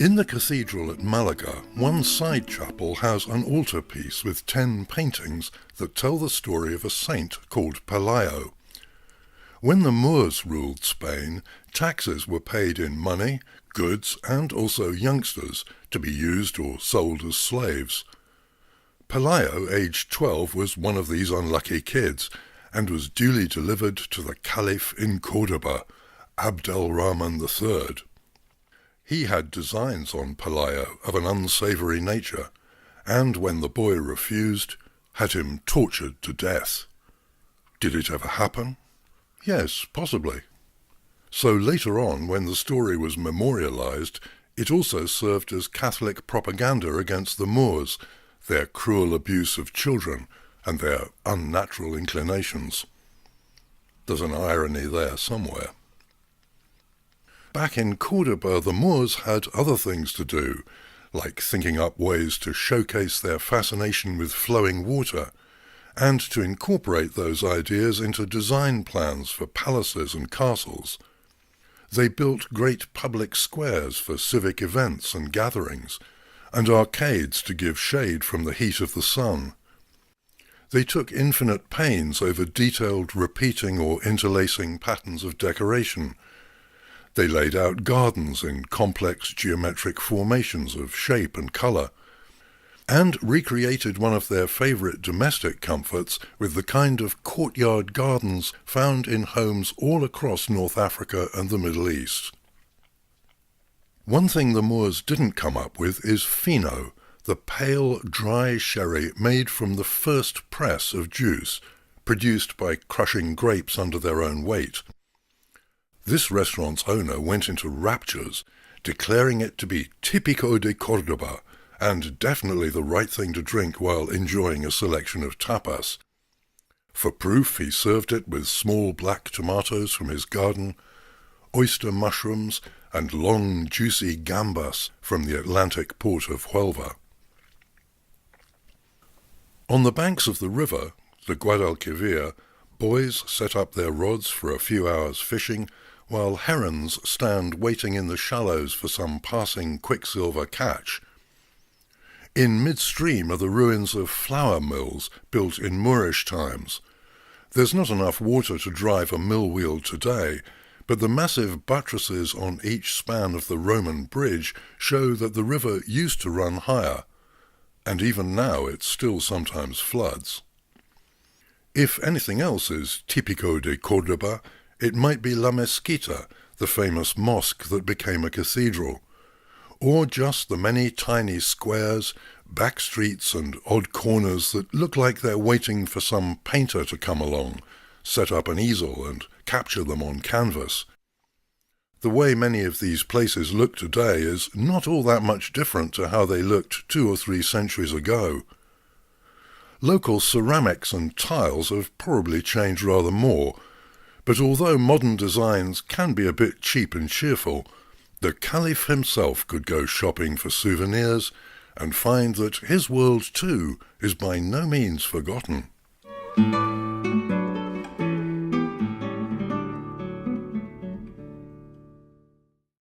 In the cathedral at Malaga, one side chapel has an altarpiece with 10 paintings that tell the story of a saint called Pelayo. When the Moors ruled Spain, taxes were paid in money, goods, and also youngsters to be used or sold as slaves. Pelayo, aged 12, was one of these unlucky kids and was duly delivered to the Caliph in Cordoba, Abd al-Rahman III. He had designs on Pelayo of an unsavoury nature, and when the boy refused, had him tortured to death. Did it ever happen? Yes, possibly. So later on, when the story was memorialized, it also served as Catholic propaganda against the Moors, their cruel abuse of children, and their unnatural inclinations. There's an irony there somewhere. Back in Cordoba, the Moors had other things to do, like thinking up ways to showcase their fascination with flowing water, and to incorporate those ideas into design plans for palaces and castles. They built great public squares for civic events and gatherings, and arcades to give shade from the heat of the sun. They took infinite pains over detailed repeating or interlacing patterns of decoration. They laid out gardens in complex geometric formations of shape and colour, and recreated one of their favourite domestic comforts with the kind of courtyard gardens found in homes all across North Africa and the Middle East. One thing the Moors didn't come up with is fino, the pale, dry sherry made from the first press of juice, produced by crushing grapes under their own weight. This restaurant's owner went into raptures, declaring it to be típico de Cordoba, and definitely the right thing to drink while enjoying a selection of tapas. For proof, he served it with small black tomatoes from his garden, oyster mushrooms, and long, juicy gambas from the Atlantic port of Huelva. On the banks of the river, the Guadalquivir, boys set up their rods for a few hours fishing, while herons stand waiting in the shallows for some passing quicksilver catch. In midstream are the ruins of flour mills built in Moorish times. There's not enough water to drive a mill wheel today, but the massive buttresses on each span of the Roman bridge show that the river used to run higher, and even now it still sometimes floods. If anything else is típico de Cordoba, it might be La Mezquita, the famous mosque that became a cathedral, or just the many tiny squares, back streets and odd corners that look like they're waiting for some painter to come along, set up an easel and capture them on canvas. The way many of these places look today is not all that much different to how they looked 2 or 3 centuries ago. Local ceramics and tiles have probably changed rather more, but although modern designs can be a bit cheap and cheerful, the Caliph himself could go shopping for souvenirs and find that his world too is by no means forgotten.